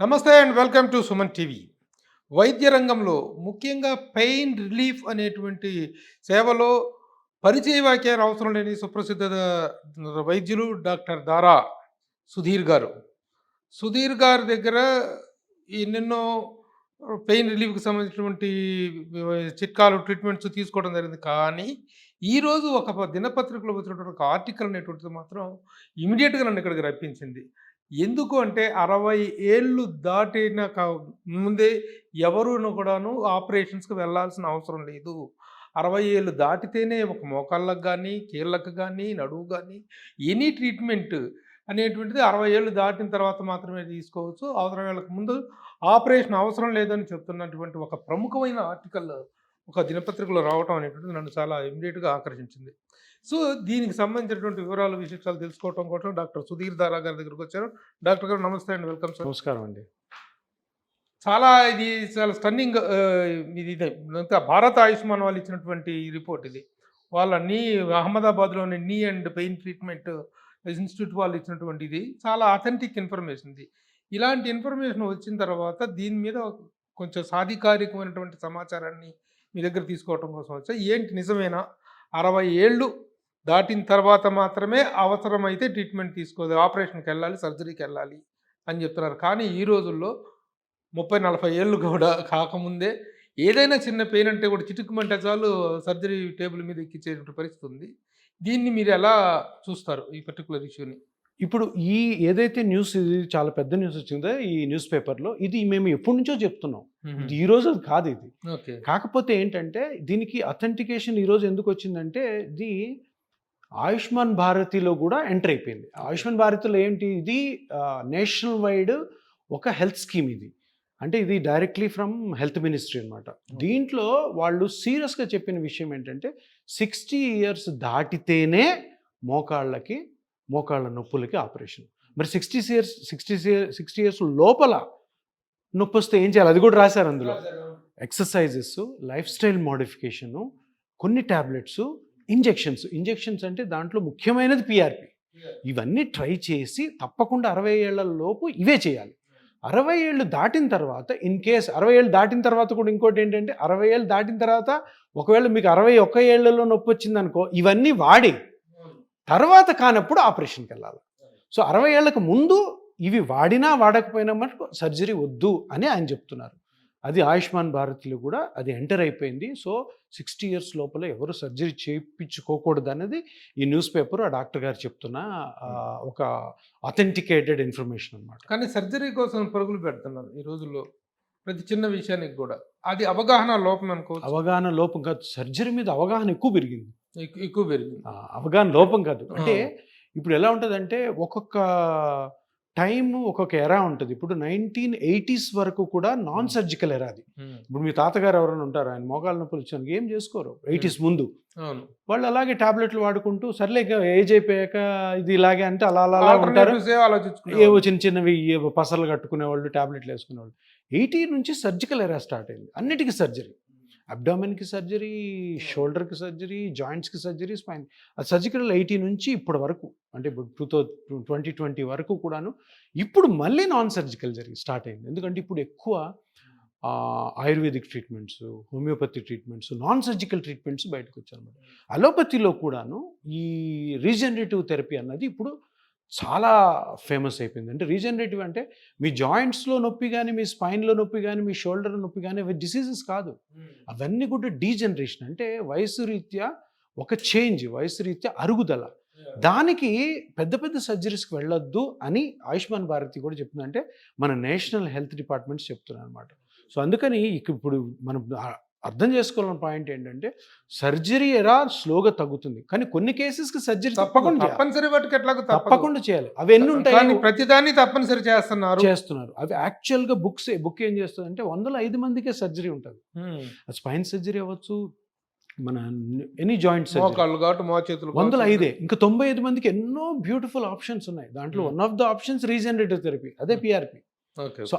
నమస్తే and welcome to Suman TV. వైద్య రంగంలో ముఖ్యంగా పెయిన్ రిలీఫ్ అనేటువంటి సేవలో పరిచయ వాక్యాలు అవసరం లేని సుప్రసిద్ధ వైద్యులు డాక్టర్ దారా సుధీర్ గారు. సుధీర్ గారి దగ్గర ఎన్నెన్నో పెయిన్ రిలీఫ్‌కి సంబంధించినటువంటి చిట్కాలు, ట్రీట్మెంట్స్ తీసుకోవడం జరిగింది. కానీ ఈరోజు ఒక దినపత్రికలో వచ్చినటువంటి ఒక ఆర్టికల్ అనేటువంటిది మాత్రం ఇమ్మీడియేట్‌గా నన్ను ఇక్కడికి రప్పించింది. ఎందుకు అంటే 60 ఏళ్ళు దాటిన ముందే ఎవరును కూడాను ఆపరేషన్స్‌కి వెళ్ళాల్సిన అవసరం లేదు. 60 ఏళ్ళు దాటితేనే ఒక మోకాళ్ళకి గానీ, కీళ్ళకి గానీ, నడుము గానీ ఎనీ ట్రీట్మెంట్ అనేటువంటిది 60 ఏళ్ళు దాటిన తర్వాత మాత్రమే తీసుకోవచ్చు. అవసరం ముందు ఆపరేషన్ అవసరం లేదని చెప్తున్నటువంటి ఒక ప్రముఖమైన ఆర్టికల్ ఒక దినపత్రికలో రావటం అనేటువంటిది నన్ను చాలా ఇమ్మీడియేట్‌గా ఆకర్షించింది. సో, దీనికి సంబంధించినటువంటి వివరాలు, విశేషాలు తెలుసుకోవటం కోసం డాక్టర్ సుధీర్ దారా గారి దగ్గరికొచ్చాను. డాక్టర్ గారు నమస్తే అండి. Welcome sir. నమస్కారం అండి. ఇది చాలా స్టన్నింగ్ ఇది ఇదే అంతా భారత ఆయుష్మాన్ వాళ్ళు ఇచ్చినటువంటి రిపోర్ట్ ఇది. వాళ్ళ అహ్మదాబాద్‌లోని నీ అండ్ పెయిన్ ట్రీట్మెంట్ ఇన్‌స్టిట్యూట్ వాళ్ళు ఇచ్చినటువంటి ఇది. చాలా అథెంటిక్ ఇన్ఫర్మేషన్ ఇది. ఇలాంటి ఇన్ఫర్మేషన్ వచ్చిన తర్వాత దీని మీద కొంచెం సాధికారికమైనటువంటి సమాచారాన్ని మీ దగ్గర తీసుకోవటం కోసం వచ్చా. ఏంటి నిజమేనా? 60 ఏళ్ళు దాటిన తర్వాత మాత్రమే అవసరమైతే ట్రీట్మెంట్ తీసుకోవాలి, ఆపరేషన్‌కెళ్ళాలి, సర్జరీకెళ్ళాలి అని చెప్తున్నారు. కానీ ఈ రోజుల్లో 30, 40 ఏళ్ళు కూడా కాకముందే ఏదైనా చిన్న పెయిన్ అంటే కూడా చిటుక్కుమంటే చాలు సర్జరీ టేబుల్ మీద ఎక్కించేటువంటి పరిస్థితి ఉంది. దీన్ని మీరు ఎలా చూస్తారు ఈ పర్టిక్యులర్ ఇష్యూని? ఇప్పుడు ఏదైతే న్యూస్, ఇది చాలా పెద్ద న్యూస్ వచ్చిందో ఈ న్యూస్ పేపర్‌లో, ఇది మేము ఎప్పటి నుంచో చెప్తున్నాం. ఇది ఈ రోజు కాదు ఇది. ఓకే. కాకపోతే ఏంటంటే దీనికి అథెంటికేషన్ ఈరోజు ఎందుకు వచ్చిందంటే, ఇది ఆయుష్మాన్ భారతిలో కూడా ఎంటర్ అయిపోయింది. ఆయుష్మాన్ భారతిలో ఏంటి, ఇది నేషనల్ వైడ్ ఒక హెల్త్ స్కీమ్ ఇది. అంటే ఇది డైరెక్ట్లీ ఫ్రమ్ హెల్త్ మినిస్ట్రీ అనమాట. దీంట్లో వాళ్ళు సీరియస్గా చెప్పిన విషయం ఏంటంటే 60 ఇయర్స్ దాటితేనే మోకాళ్ళ నొప్పులకి ఆపరేషన్. మరి 60 ఇయర్స్ లోపల నొప్పి వస్తే ఏం చేయాలి, అది కూడా రాశారు అందులో. ఎక్సర్సైజెస్, లైఫ్ స్టైల్ మోడిఫికేషను, కొన్ని ట్యాబ్లెట్స్, ఇంజెక్షన్స్ అంటే దాంట్లో ముఖ్యమైనది పిఆర్పి. ఇవన్నీ ట్రై చేసి తప్పకుండా 60 ఏళ్ల లోపు ఇవే చేయాలి. 60 ఏళ్ళు దాటిన తర్వాత, ఇన్ కేస్ 60 ఏళ్ళు దాటిన తర్వాత కూడా ఇంకోటి ఏంటంటే, 60 ఏళ్ళు దాటిన తర్వాత ఒకవేళ మీకు 61 ఏళ్లలో నొప్పి వచ్చిందనుకో, ఇవన్నీ వాడి తర్వాత కానప్పుడు ఆపరేషన్కి వెళ్ళాలి. సో 60 ఏళ్ళకు ముందు ఇవి వాడినా వాడకపోయినా మటుకు సర్జరీ వద్దు అని ఆయన చెప్తున్నారు. అది ఆయుష్మాన్ భారత్లో కూడా అది ఎంటర్ అయిపోయింది. సో 60 ఇయర్స్ లోపల ఎవరు సర్జరీ చేయించుకోకూడదు అనేది ఈ న్యూస్ పేపర్ ఆ డాక్టర్ గారు చెప్తున్న ఒక అథెంటికేటెడ్ ఇన్ఫర్మేషన్ అనమాట. కానీ సర్జరీ కోసం పరుగులు పెడుతున్నారు ఈ రోజుల్లో ప్రతి చిన్న విషయానికి కూడా. అది అవగాహన లోపం అనుకోవచ్చు. అవగాహన లోపం కాదు, సర్జరీ మీద అవగాహన ఎక్కువ పెరిగింది. అవగాహన లోపం కాదు. అంటే ఇప్పుడు ఎలా ఉంటుందంటే, ఒక్కొక్క టైం ఒక్కొక్క ఎరా ఉంటుంది. ఇప్పుడు 1980s వరకు కూడా నాన్ సర్జికల్ ఎరా అది. ఇప్పుడు మీ తాతగారు ఎవరైనా ఉంటారు, ఆయన మోకాళ్ళ నొప్పులు వచ్చాను ఏం చేసుకోరు 80s ముందు. వాళ్ళు అలాగే టాబ్లెట్లు వాడుకుంటూ సర్లే ఏజ్ అయిపోయాక ఇది ఇలాగే అంటే అలా ఉంటారు. ఏవో చిన్నవి పసలు కట్టుకునే వాళ్ళు, టాబ్లెట్లు వేసుకునేవాళ్ళు. 80 నుంచి సర్జికల్ ఎరా స్టార్ట్ అయింది. అన్నిటికీ సర్జరీ, అబ్డామిన్కి సర్జరీ, షోల్డర్కి సర్జరీ, జాయింట్స్కి సర్జరీ, స్పైన్. అది సర్జికల్ 80 నుంచి ఇప్పటి వరకు, అంటే ఇప్పుడు 2020 వరకు కూడాను. ఇప్పుడు మళ్ళీ నాన్ సర్జికల్ స్టార్ట్ అయింది. ఎందుకంటే ఇప్పుడు ఎక్కువ ayurvedic treatments, homeopathy treatments, non surgical treatments బయటకు వచ్చాయన్నమాట. అలోపతిలో కూడాను ఈ రీజనరేటివ్ థెరపీ అన్నది ఇప్పుడు చాలా ఫేమస్ అయిపోయింది. అంటే రీజనరేటివ్ అంటే మీ జాయింట్స్లో నొప్పి కానీ, మీ స్పైన్లో నొప్పి కానీ, మీ షోల్డర్ నొప్పి కానీ, అవి డిసీజెస్ కాదు. అవన్నీ కూడా డీజనరేషన్, అంటే వయసు రీత్యా ఒక చేంజ్, వయసు రీత్యా అరుగుదల. దానికి పెద్ద పెద్ద సర్జరీస్కి వెళ్ళొద్దు అని ఆయుష్మాన్ భారతి కూడా చెప్తుంది. అంటే మన నేషనల్ హెల్త్ డిపార్ట్మెంట్స్ చెప్తున్నాయి అనమాట. సో అందుకని ఇప్పుడు మనం అర్థం చేసుకోవాలని పాయింట్ ఏంటంటే, సర్జరీ ఎరా స్లోగా తగ్గుతుంది, కానీ కొన్ని కేసెస్కి సర్జరీ తప్పకుండా చేయాలి. అవి ఎన్ని ఉంటాయి, ప్రతిదాన్ని తప్పనిసరి చేస్తున్నారు. అవి యాక్చువల్గా బుక్ ఏం చేస్తుంది అంటే 105 మందికే సర్జరీ ఉంటుంది. స్పైన్ సర్జరీ అవ్వచ్చు, మన ఎనీ జాయింట్ సర్జరీ 105. ఇంకా 95 మందికి ఎన్నో బ్యూటిఫుల్ ఆప్షన్స్ ఉన్నాయి. దాంట్లో one of the options regenerative therapy, అదే పిఆర్పి. సో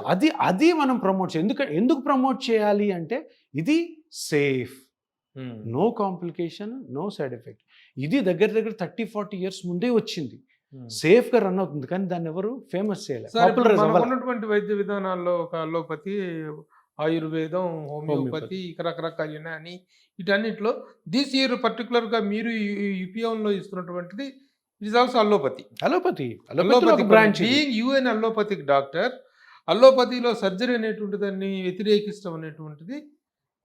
అది మనం ప్రమోట్ చేయాలి. ఎందుకు ప్రమోట్ చేయాలి అంటే, ఇది safe, no complication, no side effect. ఇది దగ్గర 30-40 ఇయర్స్ ముందే వచ్చింది. సేఫ్గా రన్ అవుతుంది, కానీ దాన్ని ఎవరు ఫేమస్ చేయలేదు. సార్ ఇప్పుడు మనకు ఉన్నటువంటి వైద్య విధానాల్లో ఒక అలోపతి, ఆయుర్వేదం, హోమియోపతి, ఇక రకరకాల యునాని, వీటన్నిటిలో దిస్ ఇయర్ పర్టికులర్గా మీరు యూపీఎంలో ఇస్తున్నటువంటిది it is also allopathy. Allopathy branch. Being you an allopathic doctor, అలోపతిలో సర్జరీ అనేటువంటి దాన్ని వ్యతిరేకిస్తాం అనేటువంటిది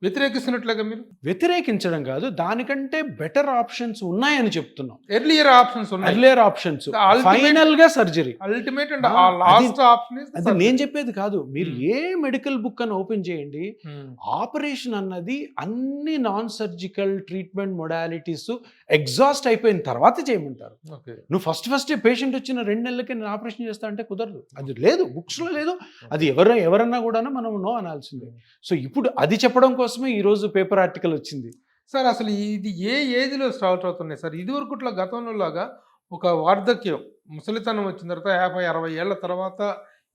వ్యతిరేకిస్తున్నట్లుగా మీరు? వ్యతిరేకించడం కాదు, దానికంటే బెటర్ ఆప్షన్స్ ఉన్నాయని చెప్తున్నాం. ఎర్లియర్ ఆప్షన్స్ ఫైనల్ గా surgery ultimate and last option. అది నేను చెప్పేది కాదు, మీరు ఏ మెడికల్ బుక్ అని ఓపెన్ చేయండి, ఆపరేషన్ అన్నది అన్ని non surgical treatment modalities exhaust అయిపోయిన తర్వాత చేయమంటారు. నువ్వు ఫస్ట్ పేషెంట్ వచ్చిన 2 నెలలకి నేను ఆపరేషన్ చేస్తా అంటే కుదరదు. అది లేదు, బుక్స్ లో లేదు. అది ఎవరన్నా కూడా మనం నో అనాల్సిందే. సో ఇప్పుడు అది చెప్పడం కోసమే ఈరోజు పేపర్ ఆర్టికల్ వచ్చింది. సార్ అసలు ఇది ఏ ఏజ్లో స్టార్ట్ అవుతున్నాయి సార్? ఇదివరకు ఇట్లా గతంలో లాగా ఒక వార్ధక్యం, ముసలితనం వచ్చిన తర్వాత 50-60 ఏళ్ల తర్వాత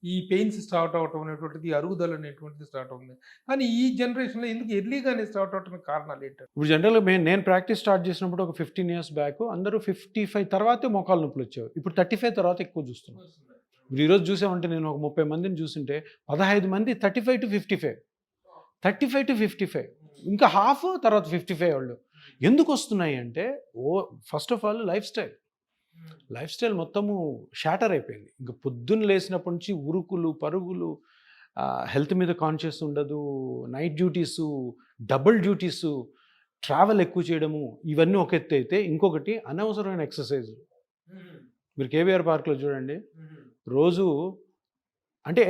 ఈ పెయిన్స్ స్టార్ట్ అవటం అనేటువంటిది, అరుగుదల అనేటువంటిది స్టార్ట్ అవుతుంది. కానీ ఈ జనరేషన్లో ఎందుకు ఎర్లీగానే స్టార్ట్ అవడానికి కారణాలు ఏంటంటే, ఇప్పుడు జనరల్గా నేను ప్రాక్టీస్ స్టార్ట్ చేసినప్పుడు ఒక 15 years బ్యాక్ అందరూ 55 తర్వాతే మోకాలు నొప్పులు వచ్చేవి. ఇప్పుడు 35 తర్వాత ఎక్కువ చూస్తున్నాం. ఇప్పుడు ఈరోజు చూసామంటే నేను ఒక 30 మందిని చూస్తుంటే 15 మంది 35 to 55, 35 to 55, ఇంకా హాఫ్ తర్వాత 55 వాళ్ళు. ఎందుకు వస్తున్నాయి అంటే, first of all life style మొత్తము షాటర్ అయిపోయింది. ఇంకా పొద్దున్న లేసినప్పటి నుంచి ఉరుకులు పరుగులు, హెల్త్ మీద కాన్షియస్ ఉండదు, night duties, double duties, travel ఎక్కువ చేయడము, ఇవన్నీ ఒక ఎత్తు అయితే, ఇంకొకటి అనవసరమైన ఎక్సర్సైజ్. మీరు కేబీఆర్ పార్క్లో చూడండి, రోజు అంటే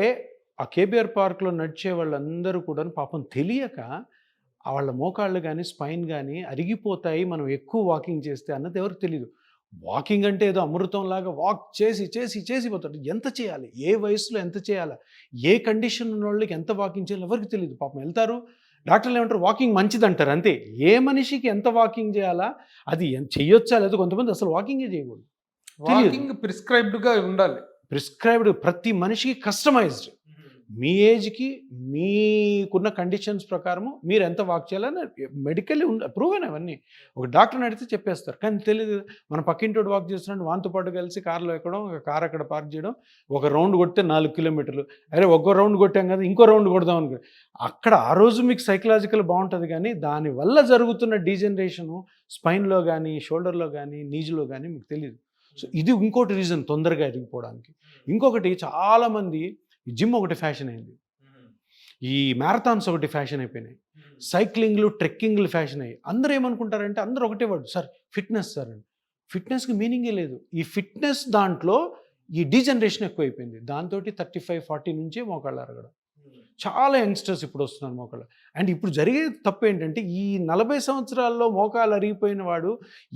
ఆ కేబీఆర్ పార్క్లో నడిచే వాళ్ళందరూ కూడా పాపం తెలియక వాళ్ళ మోకాళ్ళు కానీ స్పైన్ కానీ అరిగిపోతాయి మనం ఎక్కువ వాకింగ్ చేస్తే అన్నది ఎవరికి తెలియదు. వాకింగ్ అంటే ఏదో అమృతంలాగా వాక్ చేసి పోతాడు. ఎంత చేయాలి, ఏ వయసులో ఎంత చేయాలి, ఏ కండిషన్ ఉన్న వాళ్ళకి ఎంత వాకింగ్ చేయాలి ఎవరికి తెలియదు. పాపం వెళ్తారు, డాక్టర్లు ఏమంటారు వాకింగ్ మంచిది అంటారు, అంతే. ఏ మనిషికి ఎంత వాకింగ్ చేయాలా, అది చెయ్యొచ్చా లేదా, కొంతమంది అసలు వాకింగే చేయకూడదు. వాకింగ్ ప్రిస్క్రైబ్డ్గా ఉండాలి. ప్రిస్క్రైబ్డ్, ప్రతి మనిషికి కస్టమైజ్డ్. మీ ఏజ్కి మీకున్న కండిషన్స్ ప్రకారము మీరు ఎంత వాక్ చేయాలని మెడికల్లీ ప్రూవ్ అయిన అవన్నీ ఒక డాక్టర్ని అడిగితే చెప్పేస్తారు. కానీ తెలియదు, మన పక్కింటోడు వాక్ చేస్తున్నాడు, వాంతో పాటు కలిసి కార్లో ఎక్కడం, కార్ అక్కడ పార్క్ చేయడం, ఒక రౌండ్ కొడితే 4 kilometers, అరే ఒక్కో రౌండ్ కొట్టాం కదా ఇంకో రౌండ్ కొడదాం అనుకో. అక్కడ ఆ రోజు మీకు సైకలాజికల్ బాగుంటుంది, కానీ దానివల్ల జరుగుతున్న డీజనరేషను స్పైన్లో కానీ షోల్డర్లో కానీ నీజ్లో కానీ మీకు తెలియదు. సో ఇది ఇంకోటి రీజన్ తొందరగా ఎరిగిపోవడానికి. ఇంకొకటి, చాలామంది జిమ్ ఒకటి ఫ్యాషన్ అయింది, ఈ మ్యారథాన్స్ ఒకటి ఫ్యాషన్ అయిపోయినాయి, సైక్లింగ్లు ట్రెక్కింగ్లు ఫ్యాషన్ అయ్యి అందరూ ఏమనుకుంటారంటే, అందరూ ఒకటే వర్డ్ సార్ ఫిట్నెస్ సార్ అని. ఫిట్నెస్కి మీనింగే లేదు. ఈ ఫిట్నెస్ దాంట్లో ఈ డీజనరేషన్ ఎక్కువైపోయింది. దాంతో 35-40 నుంచే మోకాళ్ళు అరగడం. చాలా యంగ్స్టర్స్ ఇప్పుడు వస్తున్నారు మోకాళ్ళు. అండ్ ఇప్పుడు జరిగే తప్పు ఏంటంటే, ఈ 40 సంవత్సరాల్లో మోకాలు అరిగిపోయిన వాడు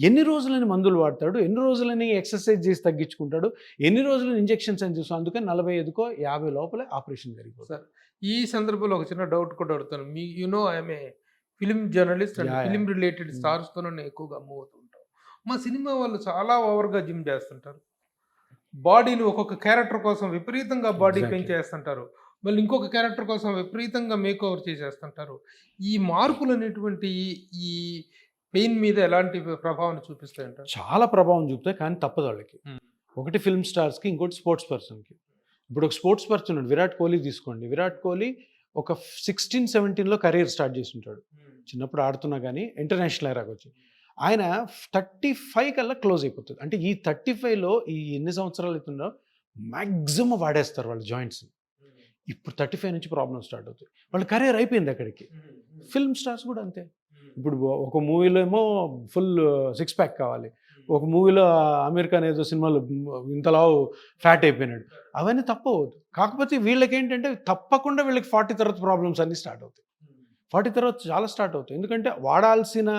ఎన్ని రోజులని మందులు వాడతాడు, ఎన్ని రోజులని ఎక్సర్సైజ్ చేసి తగ్గించుకుంటాడు, ఎన్ని రోజులని ఇంజెక్షన్స్ అని చూస్తాం. అందుకని 45కో 50 లోపలే ఆపరేషన్ జరిగిపోతుంది. సార్ ఈ సందర్భంలో ఒక చిన్న డౌట్ కూడా అడుగుతాను. మీ I'm a film journalist and film related స్టార్స్తో నేను ఎక్కువగా మూవ్ అవుతుంటాను. మా సినిమా వాళ్ళు చాలా ఓవర్గా జిమ్ చేస్తుంటారు, బాడీని ఒక్కొక్క క్యారెక్టర్ కోసం విపరీతంగా బాడీ పెంచేస్తుంటారు, మళ్ళీ ఇంకొక క్యారెక్టర్ కోసం విపరీతంగా మేక్ ఓవర్ చేసేస్తుంటారు. ఈ మార్పులు అనేటువంటి ఈ పెయిన్ మీద ఎలాంటి ప్రభావం చూపిస్తాయంటారు? చాలా ప్రభావం చూపుతాయి, కానీ తప్పదు వాళ్ళకి. ఒకటి ఫిల్మ్ స్టార్స్కి, ఇంకోటి స్పోర్ట్స్ పర్సన్కి. ఇప్పుడు ఒక స్పోర్ట్స్ పర్సన్ ఉన్నాడు, విరాట్ కోహ్లీ తీసుకోండి. విరాట్ కోహ్లీ ఒక 16-17లో కెరీర్ స్టార్ట్ చేసి ఉంటాడు, చిన్నప్పుడు ఆడుతున్నా కానీ ఇంటర్నేషనల్ ఎరాకి వచ్చి. ఆయన 35 కల్లా క్లోజ్ అయిపోతుంది. అంటే ఈ 35లో ఈ ఎన్ని సంవత్సరాలు అవుతుందో మ్యాక్సిమం వాడేస్తారు వాళ్ళ జాయింట్స్. ఇప్పుడు 35 నుంచి ప్రాబ్లం స్టార్ట్ అవుతాయి, వాళ్ళ కెరీర్ అయిపోయింది అక్కడికి. ఫిల్మ్ స్టార్స్ కూడా అంతే. ఇప్పుడు ఒక మూవీలో ఏమో ఫుల్ 6 pack కావాలి, ఒక మూవీలో ఆమీర్ ఖాన్ ఏదో సినిమాలో ఇంతలా ఫ్యాట్ అయిపోయినాడు. అవన్నీ తప్పవద్దు. కాకపోతే వీళ్ళకి ఏంటంటే తప్పకుండా వీళ్ళకి 40 తర్వాత ప్రాబ్లమ్స్ అన్నీ స్టార్ట్ అవుతాయి. 40 తర్వాత చాలా స్టార్ట్ అవుతాయి. ఎందుకంటే వాడాల్సిన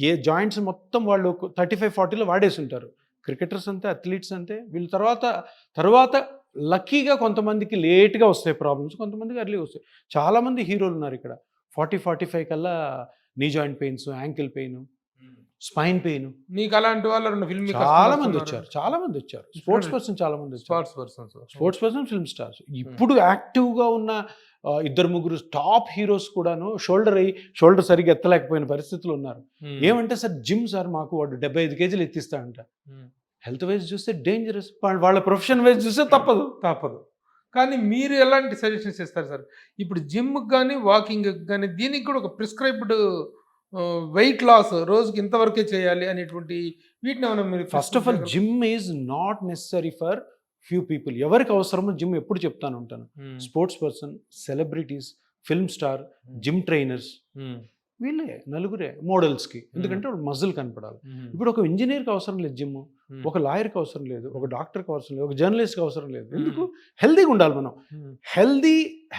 ఏ జాయింట్స్ మొత్తం వాళ్ళు 35-40లో వాడేసి ఉంటారు. క్రికెటర్స్ అంతే, అథ్లీట్స్ అంతే. వీళ్ళు తర్వాత లక్కీగా కొంతమందికి లేట్గా వస్తాయి ప్రాబ్లమ్స్, కొంతమందికి అర్లీ వస్తాయి. చాలామంది హీరోలు ఉన్నారు ఇక్కడ 40-45 కల్లా knee joint pains, ankle pain, spine pain. మీకు అలాంటి వాళ్ళు చాలా మంది వచ్చారు. స్పోర్ట్స్ పర్సన్ చాలా మంది వచ్చారు. Sports person, film stars. ఇప్పుడు యాక్టివ్గా ఉన్న 2-3 టాప్ హీరోస్ కూడాను షోల్డర్ సరిగ్గా ఎత్తలేకపోయిన పరిస్థితులు ఉన్నారు. ఏమంటే సార్ జిమ్ సార్ మాకు వాడు 75 kgs ఎత్తిస్తాడంట. హెల్త్ వైజ్ చూస్తే డేంజరస్, వాళ్ళ ప్రొఫెషన్ వైజ్ చూస్తే తప్పదు. తప్పదు. కానీ మీరు ఎలాంటి సజెషన్స్ ఇస్తారు సార్? ఇప్పుడు జిమ్‌కి గాని, వాకింగ్‌కి గాని దీనికి కూడా ఒక ప్రిస్క్రైబ్డ్ వెయిట్ లాస్ రోజుకి ఇంతవరకే చేయాలి అనేటువంటి వీటిని ఏమైనా మీరు first of all gym is not necessary for few people. ఎవరికి అవసరమో జిమ్ ఎప్పుడు చెప్తాను ఉంటాను. Sports person, celebrities, film star, gym trainers, వీళ్ళే నలుగురే మోడల్స్కి. ఎందుకంటే మజిల్ కనపడాలి. ఇప్పుడు ఒక ఇంజనీర్కి అవసరం లేదు జిమ్, ఒక లాయర్కి అవసరం లేదు, ఒక డాక్టర్కి అవసరం లేదు, ఒక జర్నలిస్ట్కి అవసరం లేదు. ఎందుకు? హెల్దీగా ఉండాలి మనం.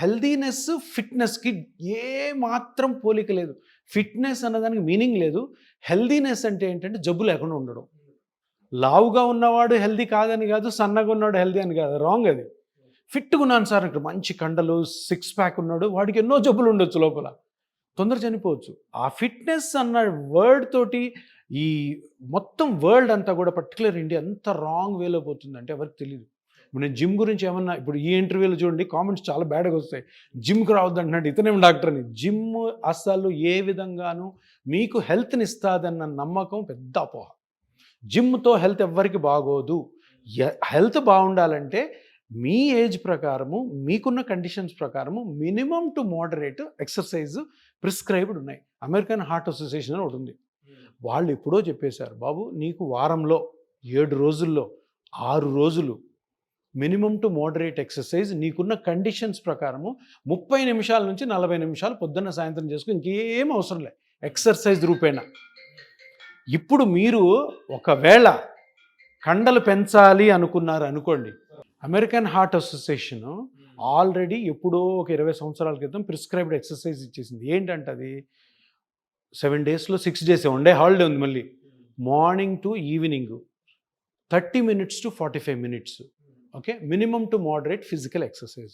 హెల్దీనెస్ ఫిట్నెస్కి ఏ మాత్రం పోలిక లేదు. ఫిట్నెస్ అన్నదానికి మీనింగ్ లేదు. హెల్దీనెస్ అంటే ఏంటంటే జబ్బు లేకుండా ఉండడం. లావుగా ఉన్నవాడు హెల్దీ కాదని కాదు, సన్నగా ఉన్నవాడు హెల్దీ అని కాదు, రాంగ్ అది. ఫిట్గా ఉన్నాను సార్, ఇక్కడ మంచి కండలు, 6 ప్యాక్ ఉన్నాడు, వాడికి ఎన్నో జబ్బులు ఉండొచ్చు, లోపల తొందర చనిపోవచ్చు. ఆ ఫిట్నెస్ అన్న వర్డ్ తోటి ఈ మొత్తం వరల్డ్ అంతా కూడా, పర్టికులర్ ఇండియా అంత రాంగ్ వేలో పోతుంది అంటే ఎవరికి తెలియదు. ఇప్పుడు నేను జిమ్ గురించి ఏమన్నా, ఇప్పుడు ఈ ఇంటర్వ్యూలో చూడండి కామెంట్స్ చాలా బ్యాడ్గా వస్తాయి. జిమ్కి రావద్దు అంటున్నాడు, ఇతనేం డాక్టర్ అని. జిమ్ అసలు ఏ విధంగానూ మీకు హెల్త్ని ఇస్తుందన్న నమ్మకం పెద్ద అపోహ. జిమ్తో హెల్త్ ఎవ్వరికి బాగోదు. హెల్త్ బాగుండాలంటే మీ ఏజ్ ప్రకారము, మీకున్న కండిషన్స్ ప్రకారము minimum to moderate exercise prescribed ఉన్నాయి. అమెరికన్ హార్ట్ అసోసియేషన్ అని ఒకటి ఉంది. వాళ్ళు ఎప్పుడో చెప్పేశారు, బాబు నీకు వారంలో 7 రోజుల్లో 6 రోజులు మినిమం టు మోడరేట్ ఎక్సర్సైజ్ నీకున్న కండిషన్స్ ప్రకారము 30 నిమిషాల నుంచి 40 నిమిషాలు పొద్దున్న సాయంత్రం చేసుకుని ఇంకేం అవసరం లేదు ఎక్సర్సైజ్ రూపేణా. ఇప్పుడు మీరు ఒకవేళ కండలు పెంచాలి అనుకున్నారు అనుకోండి, అమెరికన్ హార్ట్ అసోసియేషన్ ఆల్రెడీ ఎప్పుడో ఒక 20 సంవత్సరాల క్రితం ప్రిస్క్రైబ్డ్ ఎక్సర్సైజ్ ఇచ్చేసింది. ఏంటంటే అది 7 డేస్లో 6 డేస్ ఉండే హాలిడే ఉంది. మళ్ళీ morning to evening 30 minutes to 45 minutes. Okay, minimum to moderate physical exercise.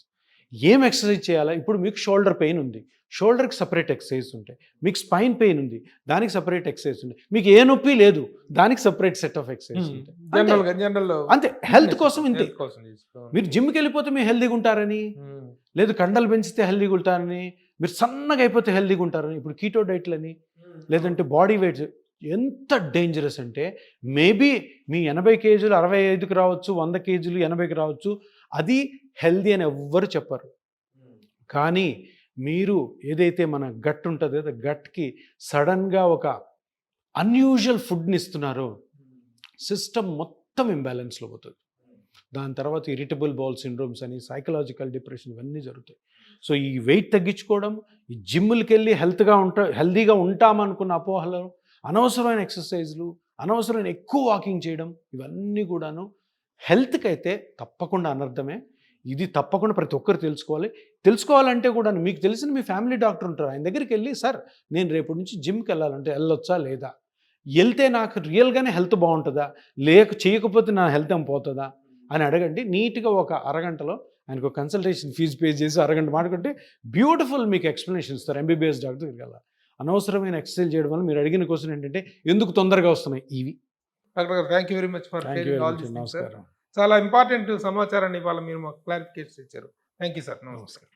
ఏం ఎక్సర్సైజ్ చేయాలా? ఇప్పుడు మీకు షోల్డర్ పెయిన్ ఉంది, షోల్డర్కి సపరేట్ ఎక్సర్సైజ్ ఉంటాయి. మీకు స్పైన్ పెయిన్ ఉంది, దానికి సపరేట్ ఎక్సర్సైజ్ ఉంటాయి. మీకు ఏ నొప్పి లేదు, దానికి సపరేట్ సెట్ ఆఫ్ ఎక్సర్సైజ్ ఉంటాయి. అంతే, హెల్త్ కోసం ఇంతే. మీరు జిమ్కి వెళ్ళిపోతే మీరు హెల్దీగా ఉంటారని లేదు, కండలు పెంచితే హెల్దీగా ఉంటారని, మీరు సన్నగా అయిపోతే హెల్దీగా ఉంటారని. ఇప్పుడు కీటో డైట్లని లేదంటే బాడీ వెయిట్ ఎంత డేంజరస్ అంటే, మేబీ మీ 80 కేజీలు 65కి రావచ్చు, 100 కేజీలు 80కి రావచ్చు, అది హెల్దీ అని ఎవ్వరు చెప్పరు. కానీ మీరు ఏదైతే మన గట్ ఉంటుందో గట్కి సడన్గా ఒక అన్యూజువల్ ఫుడ్ని ఇస్తున్నారో సిస్టమ్ మొత్తం ఇంబ్యాలెన్స్లో పోతుంది. దాని తర్వాత ఇరిటబుల్ బౌల్ సిండ్రోమ్స్ అని, సైకలాజికల్ డిప్రెషన్, ఇవన్నీ జరుగుతాయి. సో ఈ వెయిట్ తగ్గించుకోవడం, ఈ జిమ్లకి వెళ్ళి హెల్దీగా ఉంటామనుకున్న అపోహలు, అనవసరమైన ఎక్సర్సైజ్లు, అనవసరమైన ఎక్కువ వాకింగ్ చేయడం, ఇవన్నీ కూడాను హెల్త్కి అయితే తప్పకుండా అనర్థమే. ఇది తప్పకుండా ప్రతి ఒక్కరు తెలుసుకోవాలంటే కూడా మీకు తెలిసిన మీ ఫ్యామిలీ డాక్టర్ ఉంటారు, ఆయన దగ్గరికి వెళ్ళి, సార్ నేను రేపటి నుంచి జిమ్కి వెళ్ళాలంటే వెళ్ళొచ్చా లేదా, వెళ్తే నాకు రియల్గానే హెల్త్ బాగుంటుందా, చేయకపోతే నా హెల్త్ ఏం పోతుందా అని అడగండి. నీట్గా ఒక అరగంటలో ఆయనకు ఒక కన్సల్టేషన్ ఫీజు పే చేసి అరగంట మాట్లాడుకుంటే బ్యూటిఫుల్ మీకు ఎక్స్ప్లెనేషన్ ఇస్తారు. ఎంబీబీఎస్ డాక్టర్ దగ్గరికి వెళ్ళాలి. అనవసరమైన ఎక్సర్సైజ్ చేయడం వల్ల మీరు అడిగిన క్వశ్చన్ ఏంటంటే ఎందుకు తొందరగా వస్తున్నాయి ఇవి. డాక్టర్ గారు, thank you very much for నమస్కారం. చాలా ఇంపార్టెంట్ సమాచారాన్ని ఇవాళ మీరు మాకు క్లారిఫికేషన్ ఇచ్చారు. Thank you sir. నమస్కారం.